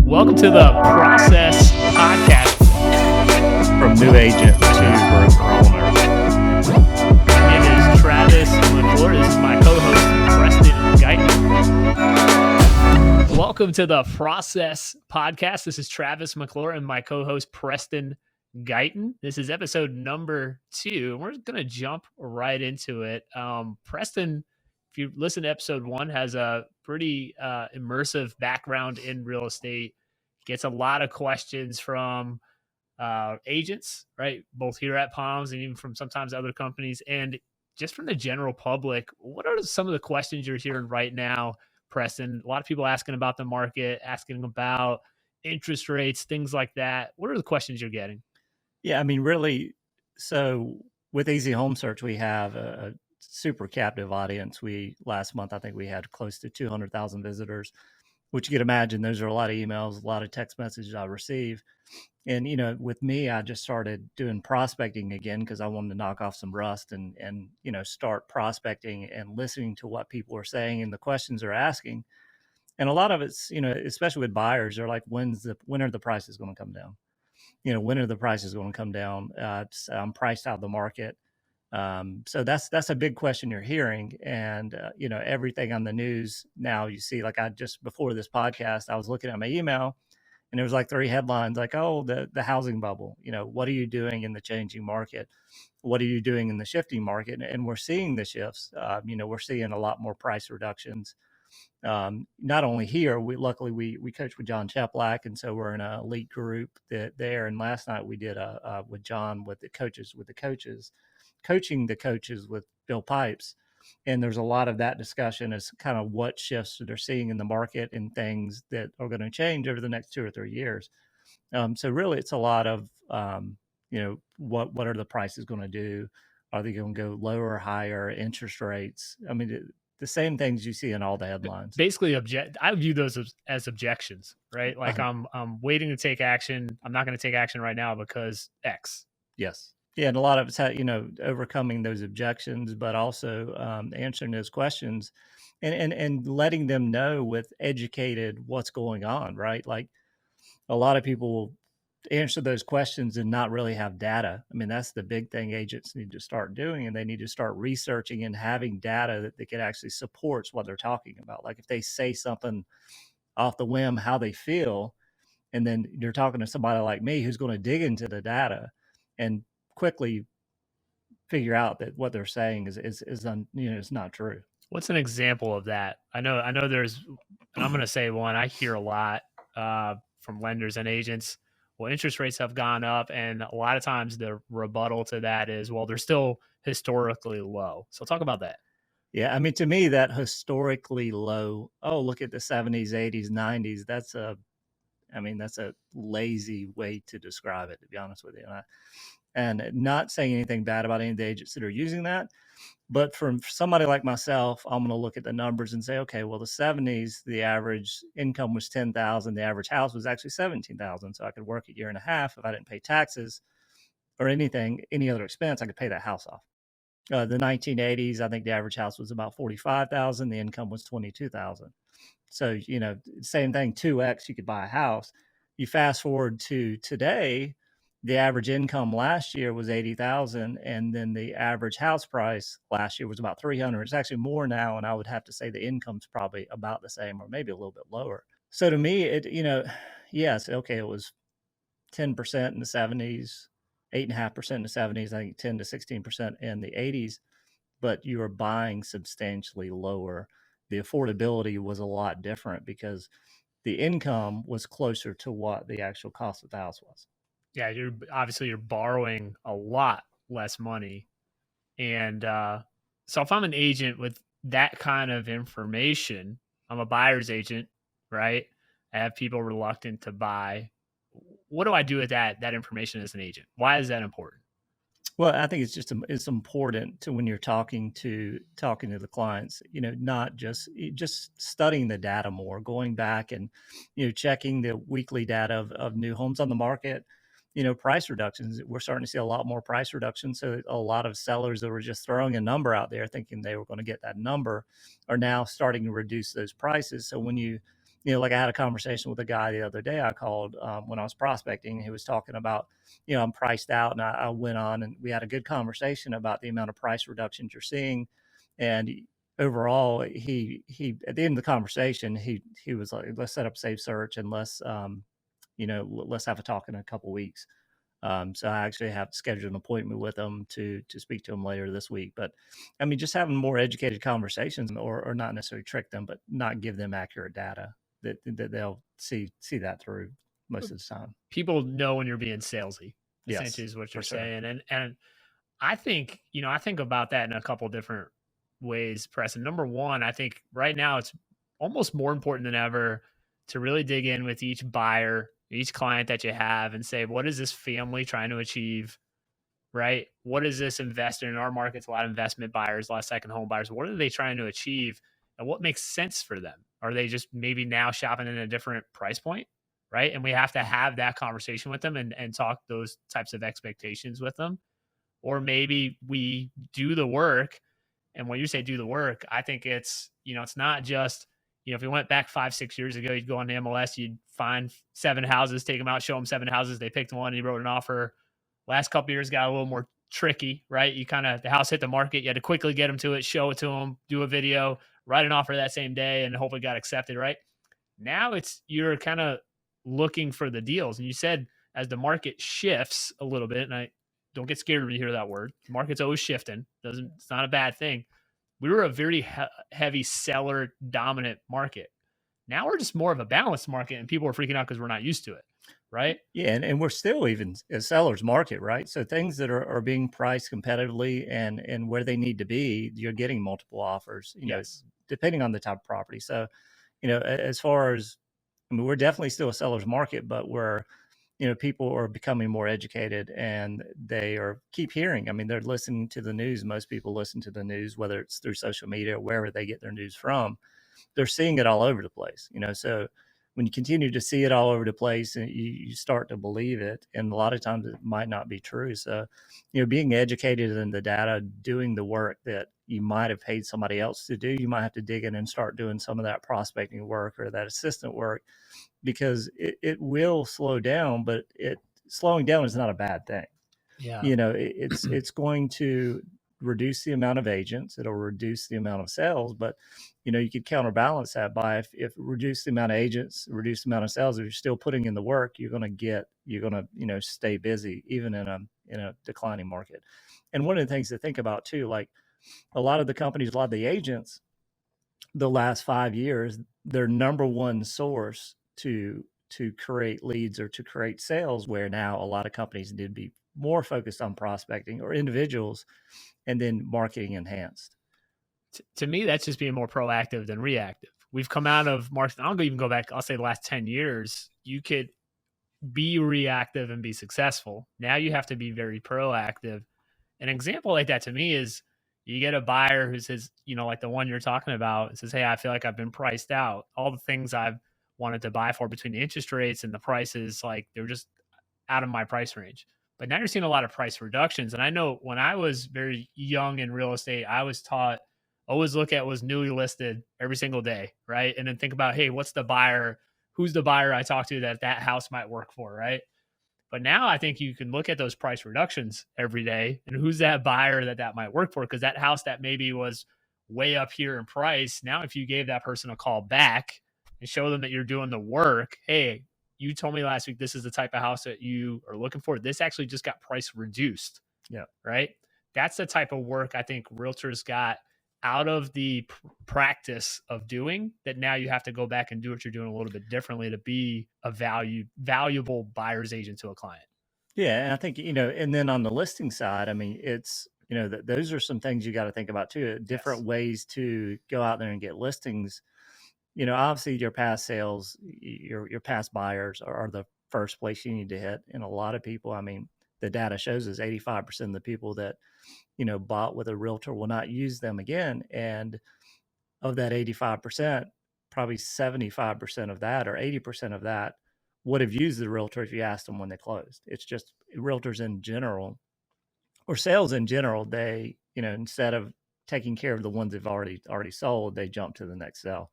Welcome to the Process Podcast. From new agent to broker owner. My name is Travis McClure. This is my co-host, Preston Guyton. Welcome to the Process Podcast. This is Travis McClure and my co-host, Preston Guyton. This is episode number 2. We're going to jump right into it. Preston, if you listen to episode 1, has a pretty immersive background in real estate. Gets a lot of questions from agents, right? Both here at Palms and even from sometimes other companies. And just from the general public, what are some of the questions you're hearing right now, Preston? A lot of people asking about the market, asking about interest rates, things like that. What are the questions you're getting? Yeah, I mean, really, so with Easy Home Search, we have a super captive audience. Last month, I think we had close to 200,000 visitors, which you can imagine, those are a lot of emails, a lot of text messages I receive. And, with me, I just started doing prospecting again because I wanted to knock off some rust and start prospecting and listening to what people are saying and the questions they're asking. And a lot of it's, especially with buyers, they're like, when are the prices going to come down? When are the prices going to come down? I'm priced out of the market. So that's a big question you're hearing. And, everything on the news now you see, like before this podcast, I was looking at my email and there was like 3 headlines like, oh, the housing bubble, what are you doing in the changing market? What are you doing in the shifting market? And we're seeing the shifts. We're seeing a lot more price reductions. Not only here, luckily we coach with John Cheplack, and so we're in an elite group there. And last night we did with John with the coaches, coaching the coaches with Bill Pipes, and there's a lot of that discussion as kind of what shifts they're seeing in the market and things that are going to change over the next 2 or 3 years. So really, it's a lot of what are the prices going to do? Are they going to go lower or higher? Interest rates? I mean, the same things you see in all the headlines. Basically, I view those as objections, right? Like I'm waiting to take action. I'm not going to take action right now because X. Yes. Yeah, and a lot of it's overcoming those objections, but also answering those questions and letting them know with educated what's going on, right? Like a lot of people will answer those questions and not really have data. I mean, that's the big thing agents need to start doing, and they need to start researching and having data that they can actually supports what they're talking about. Like if they say something off the whim, how they feel, and then you're talking to somebody like me who's going to dig into the data and quickly figure out that what they're saying is not true. What's an example of that? I know there's, and I'm going to say one I hear a lot from lenders and agents. Well, interest rates have gone up, and a lot of times the rebuttal to that is, well, they're still historically low. So talk about that. Yeah, I mean, to me, that historically low, oh, look at the 70s, 80s, 90s, that's a lazy way to describe it, to be honest with you. And not saying anything bad about any of the agents that are using that. But from somebody like myself, I'm going to look at the numbers and say, okay, well, the 70s, the average income was $10,000. The average house was actually $17,000. So I could work a year and a half. If I didn't pay taxes or any other expense, I could pay that house off. The 1980s, I think the average house was about $45,000. The income was $22,000. So, same thing, 2X, you could buy a house. You fast forward to today, the average income last year was $80,000, and then the average house price last year was about $300,000. It's actually more now, and I would have to say the income's probably about the same or maybe a little bit lower. So to me, yes, okay, it was 10% in the 70s, 8.5% in the 70s, I think 10 to 16% in the 80s, but you were buying substantially lower. The affordability was a lot different because the income was closer to what the actual cost of the house was. Yeah, you're borrowing a lot less money. And so if I'm an agent with that kind of information, I'm a buyer's agent, right? I have people reluctant to buy. What do I do with that information as an agent? Why is that important? Well, I think it's important to when you're talking to the clients, not just studying the data more, going back and, checking the weekly data of new homes on the market, price reductions. We're starting to see a lot more price reductions. So a lot of sellers that were just throwing a number out there thinking they were going to get that number are now starting to reduce those prices. So when you like I had a conversation with a guy the other day I called when I was prospecting. He was talking about, I'm priced out, and I went on and we had a good conversation about the amount of price reductions you're seeing. And overall, he at the end of the conversation, he was like, let's set up safe search and let's have a talk in a couple weeks. So I actually have scheduled an appointment with them to speak to them later this week. But I mean, just having more educated conversations, or not necessarily trick them, but not give them accurate data that they'll see that through most of the time. People know when you're being salesy, Yes, essentially is what for you're sure. saying. And I think, I think about that in a couple different ways, Preston. Number one, I think right now it's almost more important than ever to really dig in with each buyer, each client that you have, and say, what is this family trying to achieve? Right? What is this investor in our markets? A lot of investment buyers, a lot of second home buyers. What are they trying to achieve? And what makes sense for them? Are they just maybe now shopping in a different price point? Right. And we have to have that conversation with them and talk those types of expectations with them. Or maybe we do the work. And when you say do the work, I think it's, it's not just, if you went back 5, 6 years ago, you'd go on the MLS, you'd find 7 houses, take them out, show them 7 houses. They picked one and you wrote an offer. Last couple of years got a little more tricky, right? You the house hit the market. You had to quickly get them to it, show it to them, do a video, write an offer that same day, and hopefully got accepted, right? Now you're kind of looking for the deals. And you said as the market shifts a little bit, and I don't get scared when you hear that word. The market's always shifting. It's not a bad thing. We were a very heavy seller dominant market. Now we're just more of a balanced market, and people are freaking out because we're not used to it, right? Yeah, and we're still even a seller's market, right? So things that are being priced competitively and where they need to be, you're getting multiple offers, Yes. depending on the type of property. So, as far as, I mean, we're definitely still a seller's market, but people are becoming more educated, and they are keep hearing. I mean, they're listening to the news. Most people listen to the news, whether it's through social media or wherever they get their news from. They're seeing it all over the place, so when you continue to see it all over the place, and you start to believe it, and a lot of times it might not be true. So, being educated in the data, doing the work that you might have paid somebody else to do, you might have to dig in and start doing some of that prospecting work or that assistant work, because it will slow down, but slowing down is not a bad thing. Yeah. It's going to reduce the amount of agents. It'll reduce the amount of sales, but you could counterbalance that by if reduce the amount of agents, reduce the amount of sales. If you're still putting in the work, you're going to stay busy even in a declining market. And one of the things to think about too, like a lot of the companies, a lot of the agents, the last 5 years, their number one source to create leads or to create sales, where now a lot of companies need to be more focused on prospecting or individuals, and then marketing enhanced. To me, that's just being more proactive than reactive. We've come out of marketing. I'll even go back. I'll say the last 10 years, you could be reactive and be successful. Now you have to be very proactive. An example like that to me is you get a buyer who says, like the one you're talking about, says, hey, I feel like I've been priced out. All the things I've wanted to buy for, between the interest rates and the prices, like they're just out of my price range. But now you're seeing a lot of price reductions. And I know when I was very young in real estate, I was taught always look at what's newly listed every single day, right? And then think about, hey, what's the buyer? Who's the buyer I talk to that house might work for, right? But now I think you can look at those price reductions every day and who's that buyer that might work for, because that house that maybe was way up here in price, now if you gave that person a call back and show them that you're doing the work, hey, you told me last week this is the type of house that you are looking for. This actually just got price reduced. Yeah. Right? That's the type of work I think realtors got out of the practice of doing, that now you have to go back and do what you're doing a little bit differently to be a valuable buyer's agent to a client. Yeah, and I think and then on the listing side, I mean, it's those are some things you got to think about too. Different ways to go out there and get listings. Obviously your past sales, your past buyers are the first place you need to hit. And a lot of people, I mean, the data shows us 85% of the people that bought with a realtor will not use them again. And of that 85%, probably 75% of that or 80% of that would have used the realtor if you asked them when they closed. It's just realtors in general, or sales in general, they, instead of taking care of the ones they've already sold, they jump to the next sale.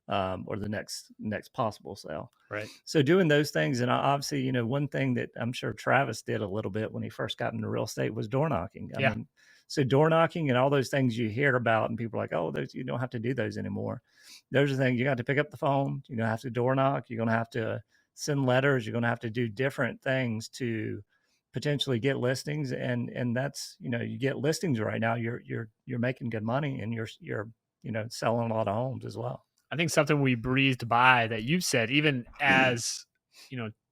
or the next possible sale. Right. So doing those things, and obviously, one thing that I'm sure Travis did a little bit when he first got into real estate was door knocking. I Yeah. mean, so door knocking and all those things you hear about, and people are like, oh, those, you don't have to do those anymore. Those are the things you got to pick up the phone. You're gonna have to door knock. You're gonna have to send letters. You're gonna have to do different things to potentially get listings, and that's, you get listings right now. You're making good money, and you're selling a lot of homes as well. I think something we breezed by that you've said, even as,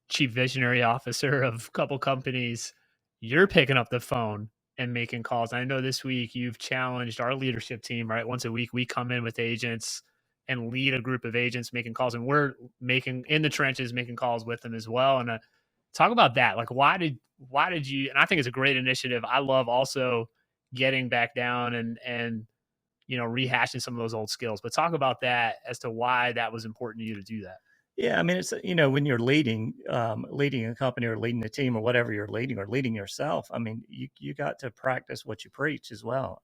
chief visionary officer of a couple companies, you're picking up the phone and making calls. I know this week you've challenged our leadership team, right? Once a week, we come in with agents and lead a group of agents making calls, and we're making in the trenches, making calls with them as well. And talk about that. Like, why did you, and I think it's a great initiative. I love also getting back down and rehashing some of those old skills, but talk about that as to why that was important to you to do that. Yeah, I mean, it's, when you're leading a company or leading a team or whatever you're leading or leading yourself. I mean, you got to practice what you preach as well.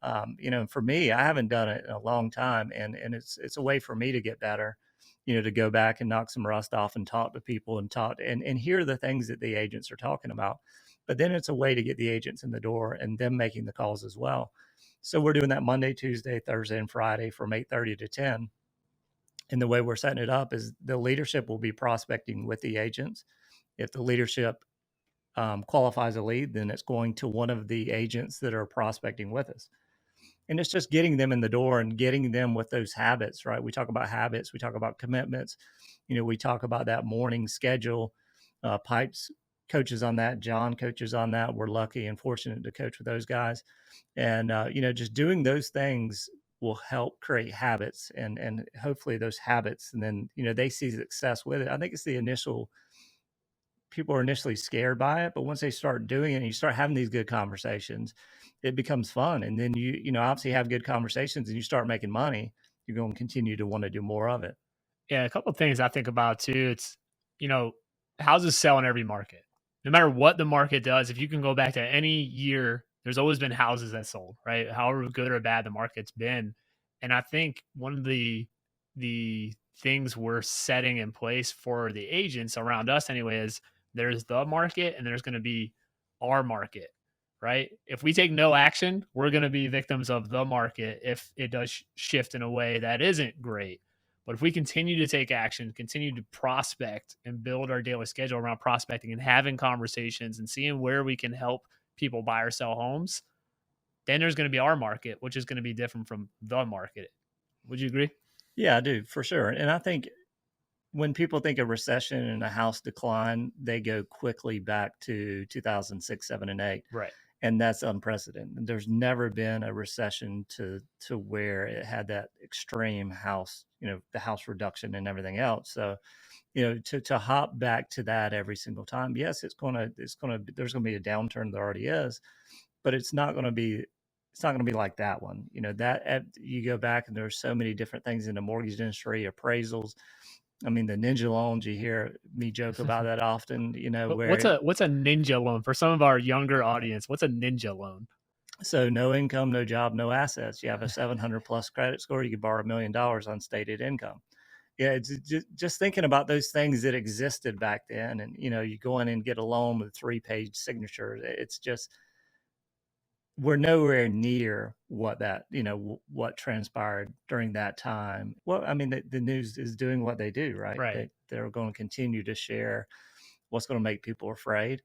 For me, I haven't done it in a long time, and it's a way for me to get better. To go back and knock some rust off and talk to people and talk and hear the things that the agents are talking about. But then it's a way to get the agents in the door and them making the calls as well. So we're doing that Monday, Tuesday, Thursday, and Friday from 8:30 to 10. And the way we're setting it up is the leadership will be prospecting with the agents. If the leadership qualifies a lead, then it's going to one of the agents that are prospecting with us. And it's just getting them in the door and getting them with those habits, right? We talk about habits. We talk about commitments. We talk about that morning schedule. Pipes coaches on that. John coaches on that. We're lucky and fortunate to coach with those guys. And, just doing those things will help create habits and hopefully those habits. And then, they see success with it. I think it's the initial, people are initially scared by it, but once they start doing it and you start having these good conversations, it becomes fun. And then you obviously have good conversations and you start making money, you're going to continue to want to do more of it. Yeah, a couple of things I think about too. It's, houses sell in every market. No matter what the market does, if you can go back to any year, there's always been houses that sold, right? However good or bad the market's been. And I think one of the things we're setting in place for the agents around us anyway is there's the market and there's going to be our market, right? If we take no action, we're going to be victims of the market if it does shift in a way that isn't great. But if we continue to take action, continue to prospect and build our daily schedule around prospecting and having conversations and seeing where we can help people buy or sell homes, then there's going to be our market, which is going to be different from the market. Would you agree? Yeah, I do, for sure. And I think when people think of recession and a house decline, they go quickly back to 2006, 7, and 8. Right. And that's unprecedented. There's never been a recession to where it had that extreme house, the house reduction and everything else. So, to hop back to that every single time, yes, there's going to be a downturn. There already is, but it's not going to be like that one. That you go back and there's so many different things in the mortgage industry, appraisals. I mean, the ninja loans, you hear me joke about that often, where what's a ninja loan for some of our younger audience? What's a ninja loan? So no income, no job, no assets. You have a 700 plus credit score. You could borrow $1 million on stated income. Yeah, it's just thinking about those things that existed back then, and you go in and get a loan with 3-page signatures. It's just we're nowhere near what that what transpired during that time. Well, I mean, the news is doing what they do, right? Right. They're going to continue to share what's going to make people afraid,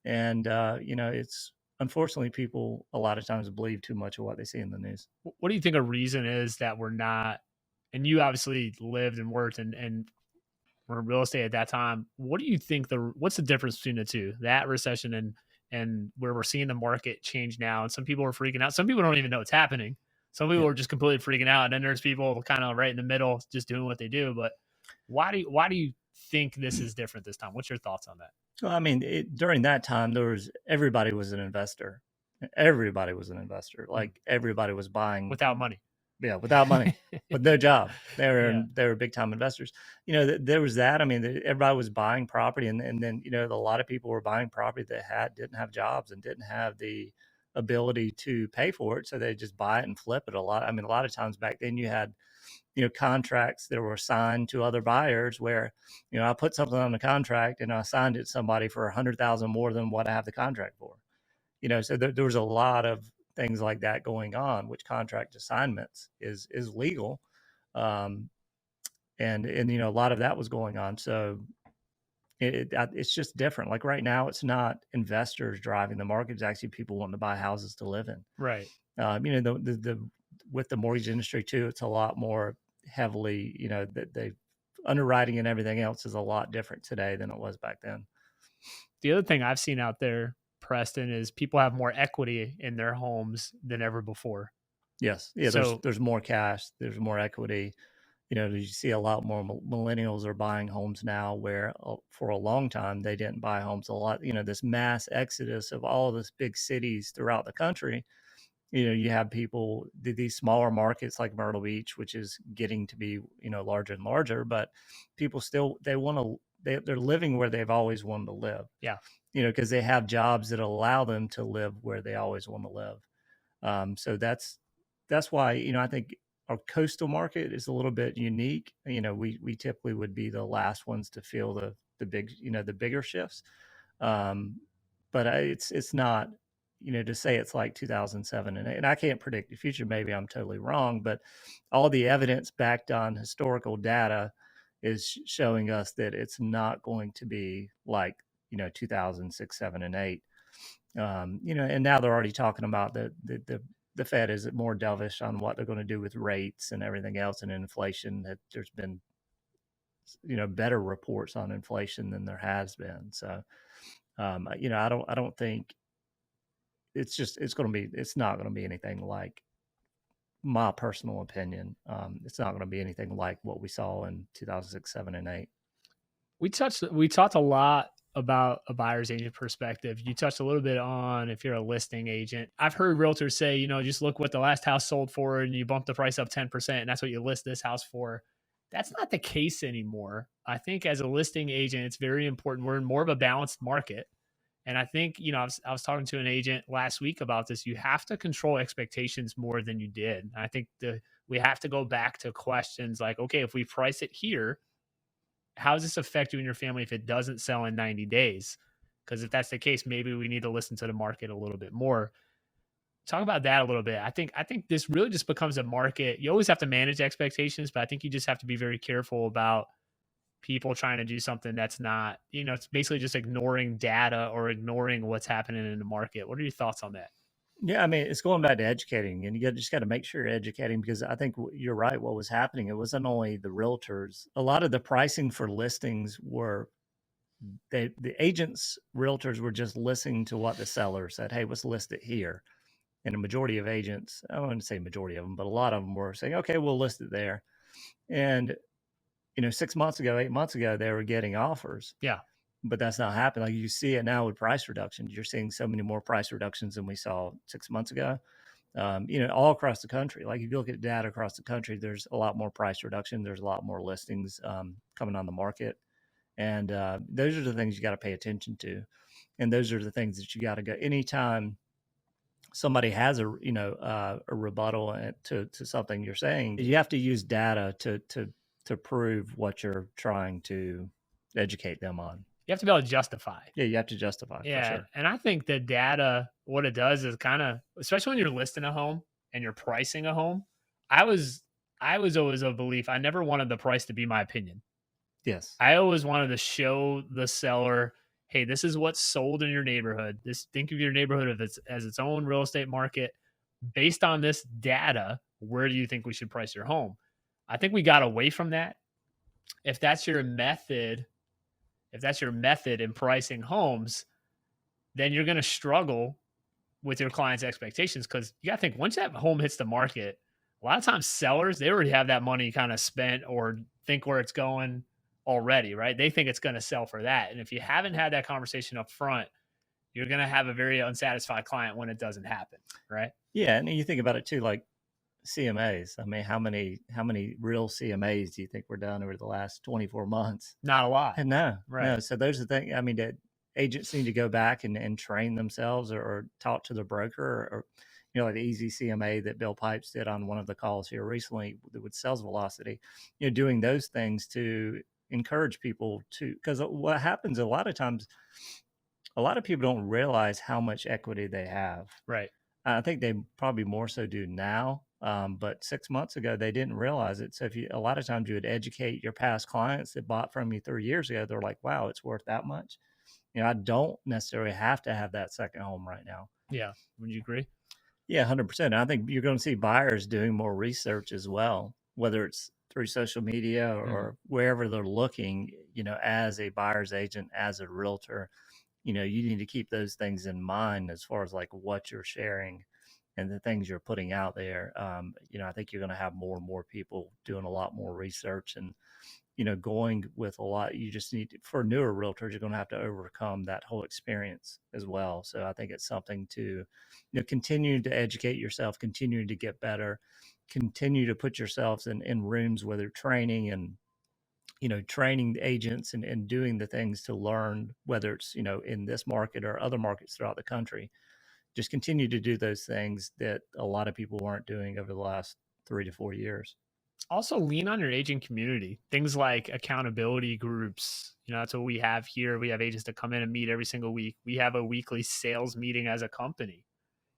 and it's unfortunately people a lot of times believe too much of what they see in the news. What do you think a reason is that we're not? And you obviously lived and worked and were in real estate at that time. What do you think what's the difference between the two? That recession and where we're seeing the market change now. And some people are freaking out. Some people don't even know it's happening. Some people are just completely freaking out. And then there's people kind of right in the middle, just doing what they do. But why do you think this is different this time? What's your thoughts on that? Well, I mean, during that time, everybody was an investor. Everybody was an investor. Like everybody was buying without money. Yeah, without money, with no job. They were big time investors. There was that. I mean, everybody was buying property, and then a lot of people were buying property that didn't have jobs and didn't have the ability to pay for it, so they just buy it and flip it a lot. I mean, a lot of times back then you had contracts that were signed to other buyers where, I put something on the contract and I signed it to somebody for 100,000 more than what I have the contract for. So there was a lot of things like that going on, which contract assignments is legal. And a lot of that was going on. So it's just different. Like right now, it's not investors driving the market. It's actually people wanting to buy houses to live in. Right. The with the mortgage industry too, it's a lot more heavily, that they underwriting and everything else is a lot different today than it was back then. The other thing I've seen out there, Preston, is people have more equity in their homes than ever before. Yes. Yeah. So there's more cash. There's more equity. You see a lot more millennials are buying homes now where for a long time they didn't buy homes a lot. This mass exodus of all of these big cities throughout the country. You have people, these smaller markets like Myrtle Beach, which is getting to be, larger and larger, but people still, they're living where they've always wanted to live. Yeah. Because they have jobs that allow them to live where they always want to live. So that's why, I think our coastal market is a little bit unique. We typically would be the last ones to feel the big, the bigger shifts. But it's not, to say it's like 2007 and I can't predict the future. Maybe I'm totally wrong, but all the evidence backed on historical data is showing us that it's not going to be like, 2006, 7, and 8. And now they're already talking about the Fed is more dovish on what they're going to do with rates and everything else and inflation. That there's been, better reports on inflation than there has been. So, I don't think it's not going to be anything like, my personal opinion. It's not going to be anything like what we saw in 2006, 7, and 8. We talked a lot about a buyer's agent perspective. You touched a little bit on if you're a listing agent. I've heard realtors say, just look what the last house sold for and you bump the price up 10% and that's what you list this house for. That's not the case anymore. I think as a listing agent, it's very important. We're in more of a balanced market. And I think, I was talking to an agent last week about this. You have to control expectations more than you did. I think we have to go back to questions like, okay, if we price it here, how does this affect you and your family if it doesn't sell in 90 days? Because if that's the case, maybe we need to listen to the market a little bit more. Talk about that a little bit. I think this really just becomes a market. You always have to manage expectations, but I think you just have to be very careful about people trying to do something that's not, it's basically just ignoring data or ignoring what's happening in the market. What are your thoughts on that? Yeah, I mean, it's going back to educating, and you just got to make sure you're educating, because I think you're right. What was happening, it wasn't only the realtors. A lot of the pricing for listings were the agents, realtors were just listening to what the seller said. Hey, let's list it here. And a majority of agents, I wouldn't say majority of them, but a lot of them were saying, okay, we'll list it there. And 6 months ago, 8 months ago, they were getting offers. Yeah. But that's not happening. Like you see it now with price reductions. You're seeing so many more price reductions than we saw 6 months ago. All across the country. Like if you look at data across the country, there's a lot more price reduction. There's a lot more listings coming on the market, and those are the things you got to pay attention to, and those are the things that you got to go. Anytime somebody has a rebuttal to something you're saying, you have to use data to prove what you're trying to educate them on. You have to be able to justify. Yeah, you have to justify. Yeah. For sure. And I think the data, what it does is kind of, especially when you're listing a home and you're pricing a home. I was always of belief, I never wanted the price to be my opinion. Yes. I always wanted to show the seller, hey, this is what's sold in your neighborhood. Think of your neighborhood as its own real estate market. Based on this data, where do you think we should price your home? I think we got away from that. If that's your method in pricing homes, then you're going to struggle with your client's expectations, because you got to think, once that home hits the market, a lot of times sellers, they already have that money kind of spent or think where it's going already, right? They think it's going to sell for that. And if you haven't had that conversation up front, you're going to have a very unsatisfied client when it doesn't happen, right? Yeah, and you think about it too, like CMAs. I mean, how many real CMAs do you think were done over the last 24 months? Not a lot. No, Right. No. So those are the things. I mean, that agents need to go back and train themselves or talk to the broker, or like the easy CMA that Bill Pipes did on one of the calls here recently with sales velocity, doing those things to encourage people to, because what happens a lot of times, a lot of people don't realize how much equity they have. Right. I think they probably more so do now. But 6 months ago, they didn't realize it. So a lot of times you would educate your past clients that bought from you 3 years ago. They're like, wow, it's worth that much. I don't necessarily have to have that second home right now. Yeah. Would you agree? Yeah, 100%. I think you're going to see buyers doing more research as well, whether it's through social media or wherever they're looking, as a buyer's agent, as a realtor, you need to keep those things in mind as far as like what you're sharing and the things you're putting out there. I think you're going to have more and more people doing a lot more research and, going with a lot. You just need for newer realtors, you're going to have to overcome that whole experience as well. So I think it's something to, continue to educate yourself, continue to get better, continue to put yourselves in rooms where they're training and, training agents and doing the things to learn, whether it's, in this market or other markets throughout the country. Just continue to do those things that a lot of people weren't doing over the last 3 to 4 years. Also, lean on your agent community. Things like accountability groups. That's what we have here. We have agents that come in and meet every single week. We have a weekly sales meeting as a company,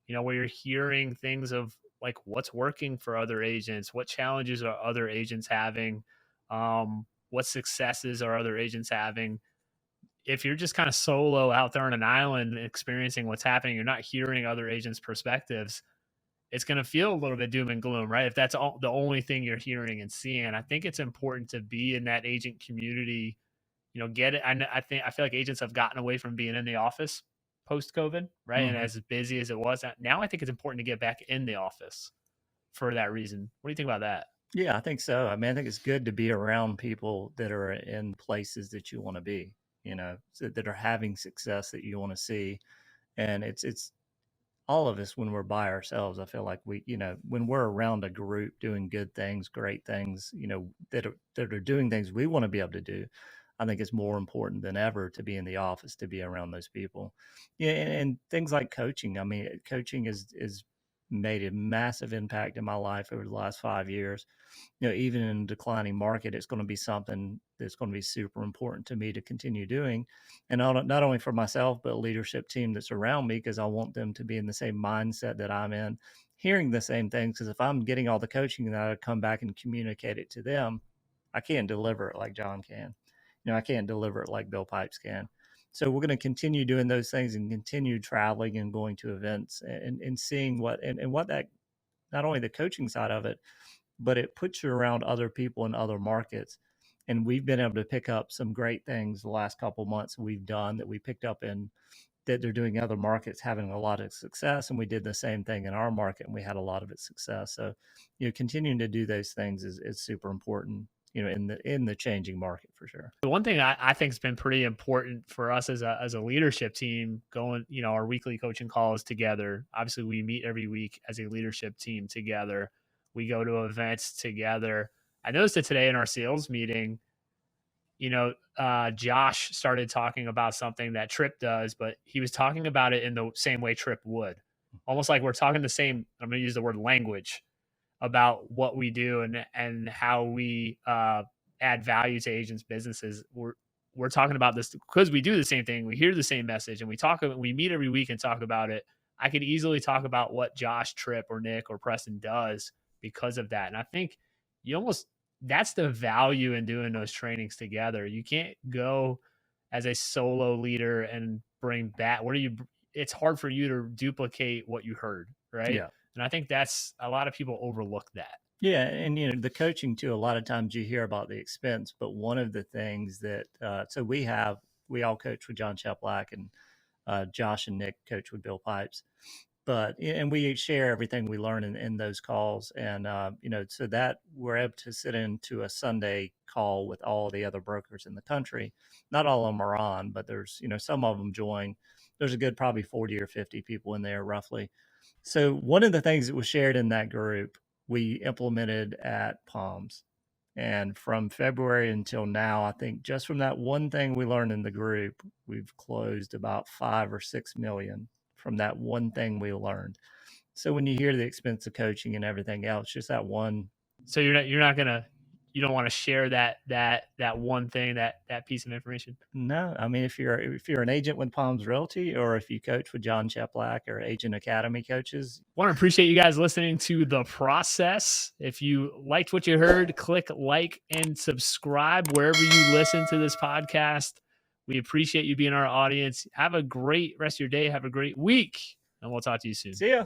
where you're hearing things of like what's working for other agents, what challenges are other agents having, what successes are other agents having. If you're just kind of solo out there on an island experiencing what's happening, you're not hearing other agents' perspectives, it's going to feel a little bit doom and gloom, right? If that's the only thing you're hearing and seeing. I think it's important to be in that agent community, get it. I feel like agents have gotten away from being in the office post COVID, right? And as busy as it was, now I think it's important to get back in the office for that reason. What do you think about that? Yeah, I think so. I mean, I think it's good to be around people that are in places that you want to be, that are having success that you want to see. And it's all of us when we're by ourselves. I feel like we, when we're around a group doing good things, great things, that are doing things we want to be able to do. I think it's more important than ever to be in the office, to be around those people. Yeah, and things like coaching. I mean, coaching is made a massive impact in my life over the last 5 years. Even in a declining market, it's going to be something that's going to be super important to me to continue doing. And not only for myself, but a leadership team that's around me, because I want them to be in the same mindset that I'm in, hearing the same things. Because if I'm getting all the coaching and I come back and communicate it to them, I can't deliver it like John can. I can't deliver it like Bill Pipes can. So we're going to continue doing those things and continue traveling and going to events and seeing and what that, not only the coaching side of it, but it puts you around other people in other markets. And we've been able to pick up some great things the last couple of months we've done that we picked up in that they're doing in other markets, having a lot of success. And we did the same thing in our market and we had a lot of its success. So, continuing to do those things is super important, in the changing market for sure. The one thing I think has been pretty important for us as a leadership team going, our weekly coaching calls together. Obviously, we meet every week as a leadership team together. We go to events together. I noticed that today in our sales meeting, Josh started talking about something that Tripp does, but he was talking about it in the same way Tripp would. Almost like we're talking the same, I'm going to use the word language, about what we do and how we add value to agents' businesses. We're talking about this because we do the same thing. We hear the same message, and we meet every week and talk about it. I could easily talk about what Josh, Tripp, or Nick, or Preston does because of that. And I think that's the value in doing those trainings together. You can't go as a solo leader and bring back it's hard for you to duplicate what you heard, right? Yeah. And I think that's a lot of people overlook that. Yeah, and the coaching too. A lot of times you hear about the expense, but one of the things that so we all coach with John Cheplack, and Josh and Nick coach with Bill Pipes, and we share everything we learn in those calls, and so that we're able to sit into a Sunday call with all the other brokers in the country. Not all of them are on, but there's some of them join. There's a good probably 40 or 50 people in there roughly. So one of the things that was shared in that group, we implemented at Palms. And from February until now, I think just from that one thing we learned in the group, we've closed about 5 or 6 million from that one thing we learned. So when you hear the expense of coaching and everything else, just that one. So you don't want to share that one thing, that piece of information. No, I mean, if you're an agent with Palms Realty, or if you coach with John Cheplack or Agent Academy coaches. Want to appreciate you guys listening to The Process. If you liked what you heard, click like and subscribe wherever you listen to this podcast. We appreciate you being our audience. Have a great rest of your day. Have a great week, and we'll talk to you soon. See ya.